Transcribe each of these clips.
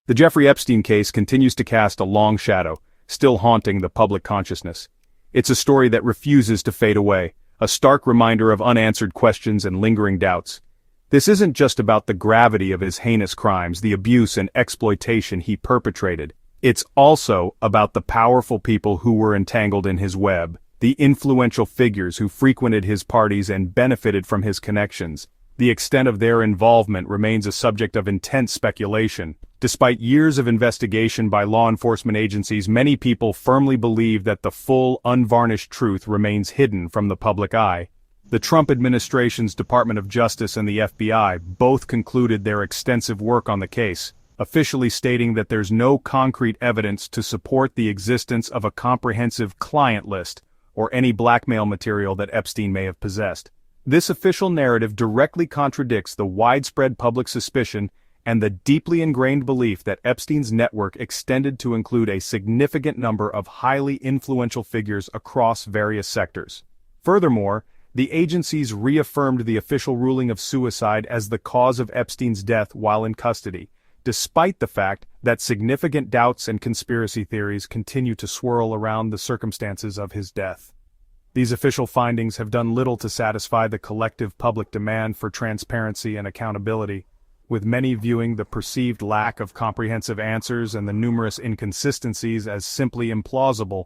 The Jeffrey Epstein case continues to cast a long shadow, still haunting the public consciousness. It's a story that refuses to fade away, a stark reminder of unanswered questions and lingering doubts. This isn't just about the gravity of his heinous crimes, the abuse and exploitation he perpetrated. It's also about the powerful people who were entangled in his web, the influential figures who frequented his parties and benefited from his connections. The extent of their involvement remains a subject of intense speculation. Despite years of investigation by law enforcement agencies, many people firmly believe that the full, unvarnished truth remains hidden from the public eye. The Trump administration's Department of Justice and the FBI both concluded their extensive work on the case, officially stating that there's no concrete evidence to support the existence of a comprehensive client list or any blackmail material that Epstein may have possessed. This official narrative directly contradicts the widespread public suspicion and the deeply ingrained belief that Epstein's network extended to include a significant number of highly influential figures across various sectors. Furthermore, the agencies reaffirmed the official ruling of suicide as the cause of Epstein's death while in custody, despite the fact that significant doubts and conspiracy theories continue to swirl around the circumstances of his death. These official findings have done little to satisfy the collective public demand for transparency and accountability, with many viewing the perceived lack of comprehensive answers and the numerous inconsistencies as simply implausible.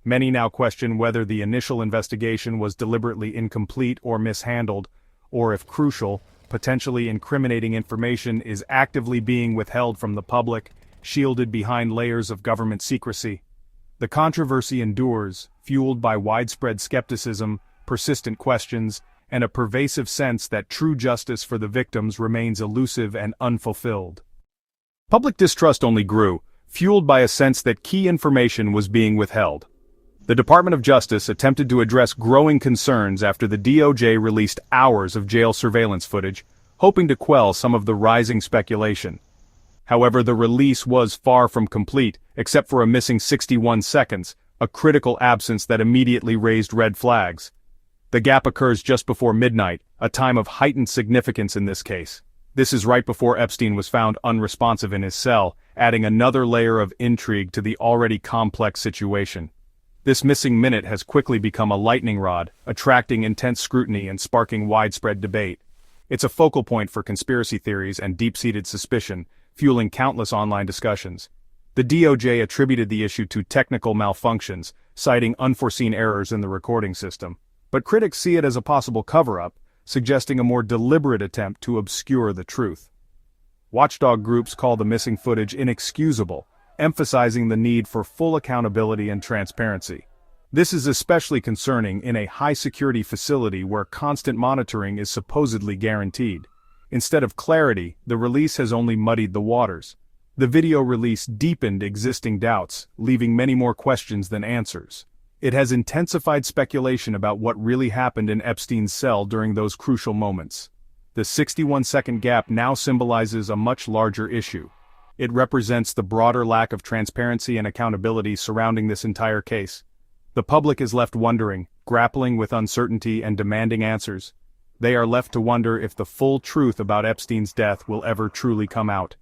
Many now question whether the initial investigation was deliberately incomplete or mishandled, or if crucial, potentially incriminating information is actively being withheld from the public, shielded behind layers of government secrecy. The controversy endures, fueled by widespread skepticism, persistent questions, and a pervasive sense that true justice for the victims remains elusive and unfulfilled. Public distrust only grew, fueled by a sense that key information was being withheld. The Department of Justice attempted to address growing concerns after the DOJ released hours of jail surveillance footage, hoping to quell some of the rising speculation. However, the release was far from complete, except for a missing 61 seconds, a critical absence that immediately raised red flags. The gap occurs just before midnight, a time of heightened significance in this case. This is right before Epstein was found unresponsive in his cell, adding another layer of intrigue to the already complex situation. This missing minute has quickly become a lightning rod, attracting intense scrutiny and sparking widespread debate. It's a focal point for conspiracy theories and deep-seated suspicion, fueling countless online discussions. The DOJ attributed the issue to technical malfunctions, citing unforeseen errors in the recording system. But critics see it as a possible cover-up, suggesting a more deliberate attempt to obscure the truth. Watchdog groups call the missing footage inexcusable, emphasizing the need for full accountability and transparency. This is especially concerning in a high-security facility where constant monitoring is supposedly guaranteed. Instead of clarity, the release has only muddied the waters. The video release deepened existing doubts, leaving many more questions than answers. It has intensified speculation about what really happened in Epstein's cell during those crucial moments. The 61-second gap now symbolizes a much larger issue. It represents the broader lack of transparency and accountability surrounding this entire case. The public is left wondering, grappling with uncertainty and demanding answers. They are left to wonder if the full truth about Epstein's death will ever truly come out.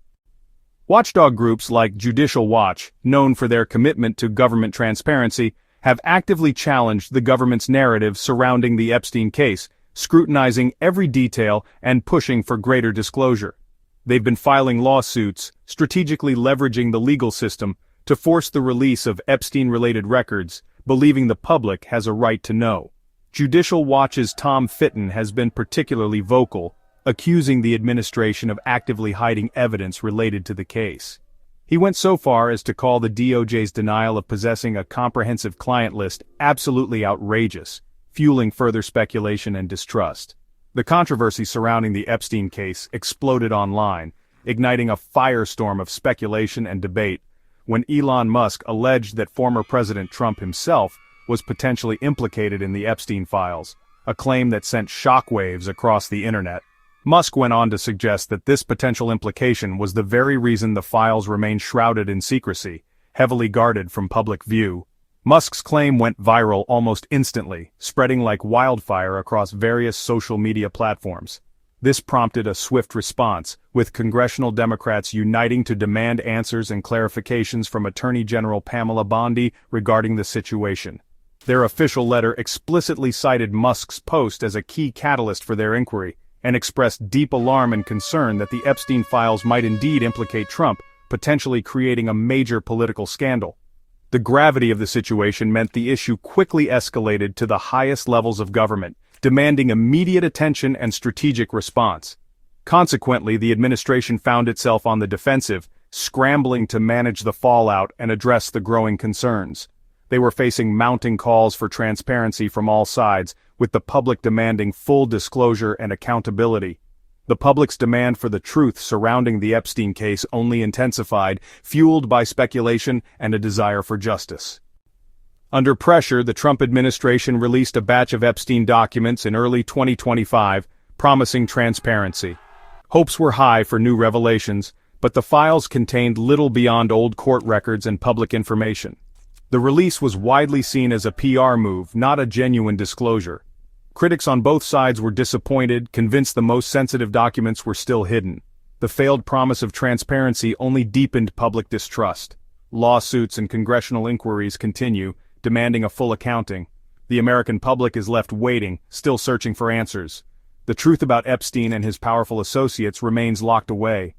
Watchdog groups like Judicial Watch, known for their commitment to government transparency, have actively challenged the government's narrative surrounding the Epstein case, scrutinizing every detail and pushing for greater disclosure. They've been filing lawsuits, strategically leveraging the legal system to force the release of Epstein-related records, believing the public has a right to know. Judicial Watch's Tom Fitton has been particularly vocal, accusing the administration of actively hiding evidence related to the case. He went so far as to call the DOJ's denial of possessing a comprehensive client list absolutely outrageous, fueling further speculation and distrust. The controversy surrounding the Epstein case exploded online, igniting a firestorm of speculation and debate, when Elon Musk alleged that former President Trump himself was potentially implicated in the Epstein files, a claim that sent shockwaves across the internet. Musk went on to suggest that this potential implication was the very reason the files remained shrouded in secrecy, heavily guarded from public view. Musk's claim went viral almost instantly, spreading like wildfire across various social media platforms. This prompted a swift response, with congressional Democrats uniting to demand answers and clarifications from Attorney General Pamela Bondi regarding the situation. Their official letter explicitly cited Musk's post as a key catalyst for their inquiry, and expressed deep alarm and concern that the Epstein files might indeed implicate Trump, potentially creating a major political scandal. The gravity of the situation meant the issue quickly escalated to the highest levels of government, demanding immediate attention and strategic response. Consequently, the administration found itself on the defensive, scrambling to manage the fallout and address the growing concerns. They were facing mounting calls for transparency from all sides, with the public demanding full disclosure and accountability. The public's demand for the truth surrounding the Epstein case only intensified, fueled by speculation and a desire for justice. Under pressure, the Trump administration released a batch of Epstein documents in early 2025, promising transparency. Hopes were high for new revelations, but the files contained little beyond old court records and public information. The release was widely seen as a PR move, not a genuine disclosure. Critics on both sides were disappointed, convinced the most sensitive documents were still hidden. The failed promise of transparency only deepened public distrust. Lawsuits and congressional inquiries continue, demanding a full accounting. The American public is left waiting, still searching for answers. The truth about Epstein and his powerful associates remains locked away.